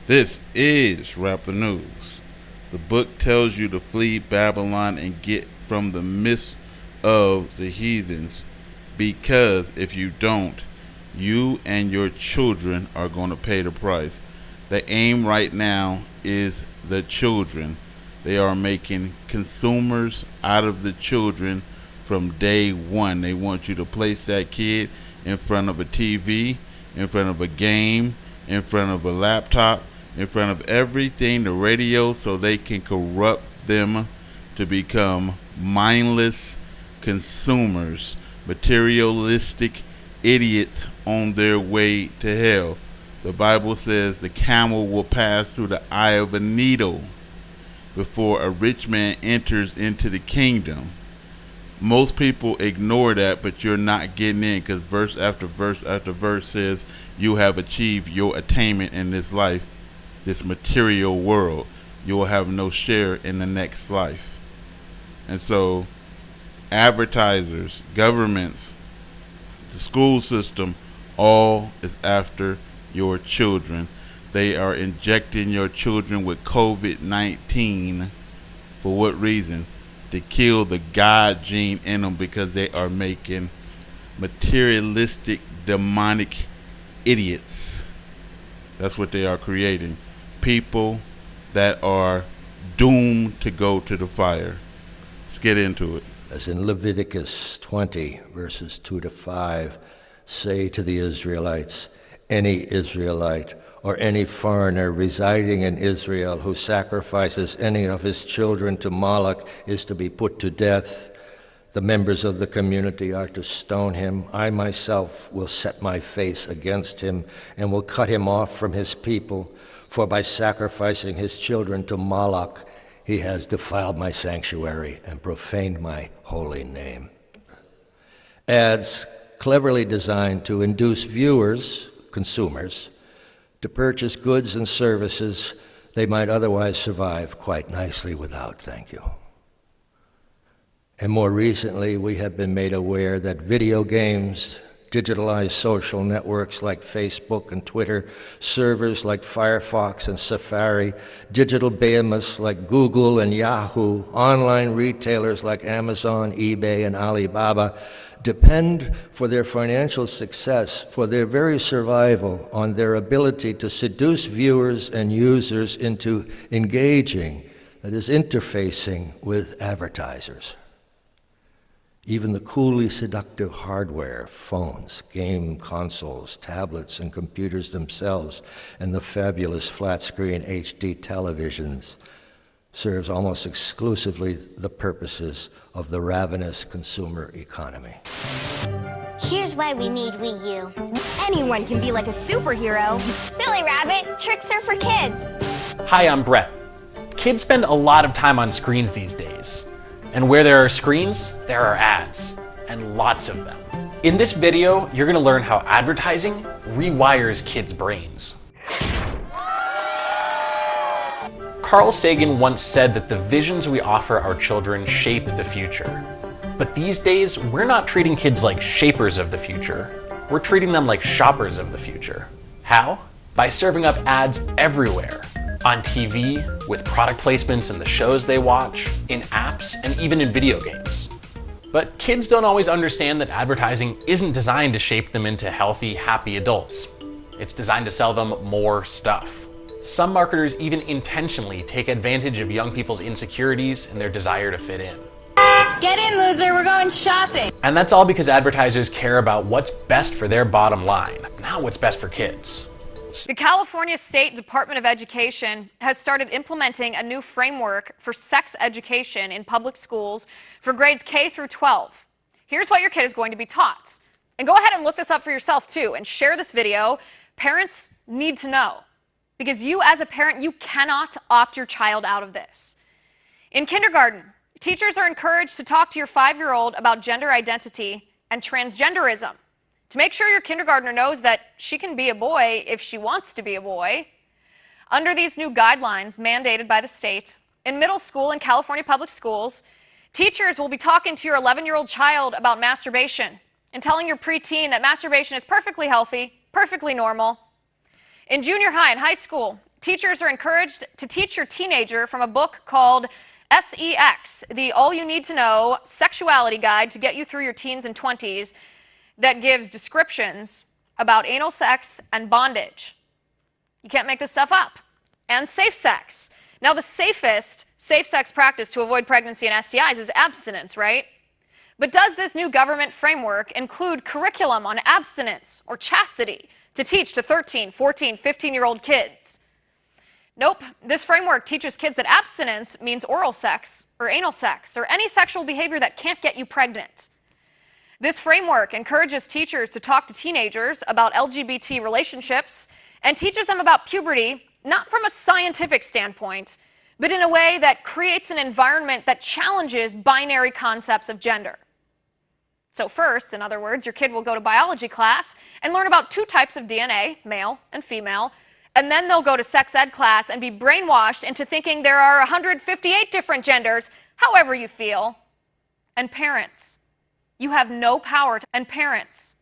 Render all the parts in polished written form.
This is Rap the News. The book tells you to flee Babylon and get from the midst of the heathens, because if you don't, you and your children are going to pay the price. The aim right now is the children. They are making consumers out of the children from day one. They want you to place that kid in front of a TV, in front of a game, in front of a laptop, in front of everything, the radio, so they can corrupt them to become mindless consumers, materialistic idiots on their way to hell. The Bible says the camel will pass through the eye of a needle before a rich man enters into the kingdom. Most people ignore that, but you're not getting in, because verse after verse after verse says you have achieved your attainment in this life, this material world. You will have no share in the next life. And so advertisers, governments, the school system, all is after your children. They are injecting your children with COVID-19. For what reason? To kill the God gene in them, because they are making materialistic, demonic idiots. That's what they are creating. People that are doomed to go to the fire. Let's get into it. As in Leviticus 20, verses 2 to 5, say to the Israelites, any Israelite or any foreigner residing in Israel who sacrifices any of his children to Moloch is to be put to death. The members of the community are to stone him. I myself will set my face against him and will cut him off from his people, for by sacrificing his children to Moloch, he has defiled my sanctuary and profaned my holy name. Ads cleverly designed to induce viewers, consumers, to purchase goods and services they might otherwise survive quite nicely without, thank you. And more recently, we have been made aware that video games, digitalized social networks like Facebook and Twitter, servers like Firefox and Safari, digital behemoths like Google and Yahoo, online retailers like Amazon, eBay, and Alibaba depend for their financial success, for their very survival, on their ability to seduce viewers and users into engaging, that is, interfacing with advertisers. Even the coolly seductive hardware, phones, game consoles, tablets, and computers themselves, and the fabulous flat-screen HD televisions serves almost exclusively the purposes of the ravenous consumer economy. Here's why we need Wii U. Anyone can be like a superhero. Silly rabbit, tricks are for kids. Hi, I'm Brett. Kids spend a lot of time on screens these days. And where there are screens, there are ads, and lots of them. In this video, you're gonna learn how advertising rewires kids' brains. Carl Sagan once said that the visions we offer our children shape the future. But these days, we're not treating kids like shapers of the future. We're treating them like shoppers of the future. How? By serving up ads everywhere. On TV, with product placements in the shows they watch, in apps, and even in video games. But kids don't always understand that advertising isn't designed to shape them into healthy, happy adults. It's designed to sell them more stuff. Some marketers even intentionally take advantage of young people's insecurities and their desire to fit in. Get in, loser, we're going shopping. And that's all because advertisers care about what's best for their bottom line, not what's best for kids. The California State Department of Education has started implementing a new framework for sex education in public schools for grades K through 12. Here's what your kid is going to be taught. And go ahead and look this up for yourself too and share this video. Parents need to know, because you as a parent, you cannot opt your child out of this. In kindergarten, teachers are encouraged to talk to your 5-year-old about gender identity and transgenderism, to make sure your kindergartner knows that she can be a boy if she wants to be a boy. Under these new guidelines mandated by the state, in middle school and California public schools, teachers will be talking to your 11-year-old child about masturbation and telling your preteen that masturbation is perfectly healthy, perfectly normal. In junior high and high school, Teachers are encouraged to teach your teenager from a book called SEX, the All You Need to Know Sexuality Guide to Get You Through Your Teens and 20s, that gives descriptions about anal sex and bondage. You can't make this stuff up. And safe sex. Now, the safest safe sex practice to avoid pregnancy and STIs is abstinence, right? But does this new government framework include curriculum on abstinence or chastity to teach to 13, 14, 15-year-old kids? Nope. This framework teaches kids that abstinence means oral sex or anal sex or any sexual behavior that can't get you pregnant. This framework encourages teachers to talk to teenagers about LGBT relationships and teaches them about puberty, not from a scientific standpoint, but in a way that creates an environment that challenges binary concepts of gender. So first, in other words, your kid will go to biology class and learn about two types of DNA, male and female, and then they'll go to sex ed class and be brainwashed into thinking there are 158 different genders, however you feel. And parents, you have no power to, and parents,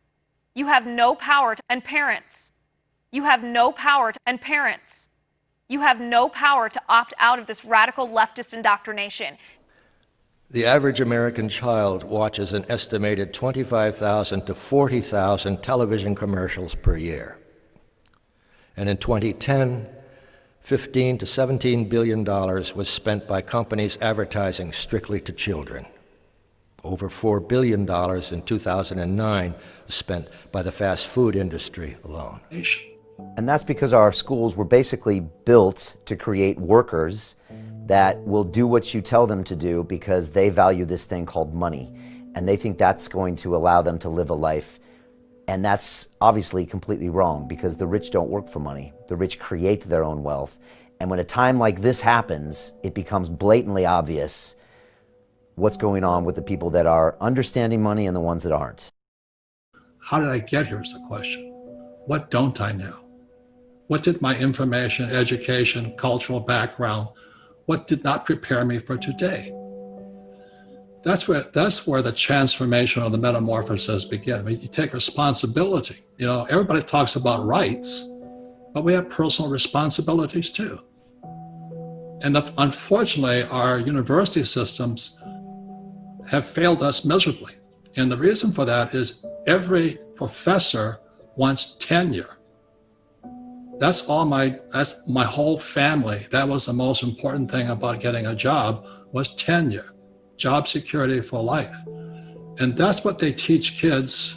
you have no power to, and parents, you have no power to, and parents, you have no power to opt out of this radical leftist indoctrination. The average American child watches an estimated 25,000 to 40,000 television commercials per year. And in 2010, $15 to $17 billion was spent by companies advertising strictly to children. Over $4 billion in 2009 was spent by the fast food industry alone. And that's because our schools were basically built to create workers that will do what you tell them to do because they value this thing called money. And they think that's going to allow them to live a life. And that's obviously completely wrong because the rich don't work for money. The rich create their own wealth. And when a time like this happens, it becomes blatantly obvious what's going on with the people that are understanding money and the ones that aren't. How did I get here is the question. What don't I know? What did my information, education, cultural background, what did not prepare me for today? That's where the transformation or the metamorphosis begin. I mean, you take responsibility. You know, everybody talks about rights, but we have personal responsibilities too. And unfortunately, our university systems have failed us miserably. And the reason for that is every professor wants tenure. That's my whole family. That was the most important thing about getting a job was tenure, job security for life. And that's what they teach kids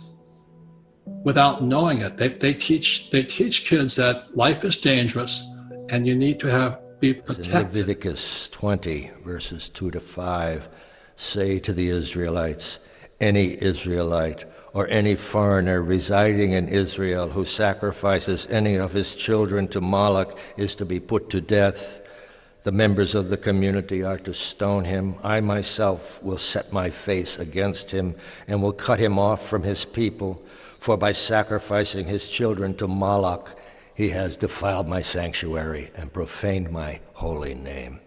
without knowing it. They teach kids that life is dangerous and you need to be protected. In Leviticus 20, verses 2 to 5, say to the Israelites, any Israelite or any foreigner residing in Israel who sacrifices any of his children to Moloch is to be put to death. The members of the community are to stone him. I myself will set my face against him and will cut him off from his people, for by sacrificing his children to Moloch, he has defiled my sanctuary and profaned my holy name.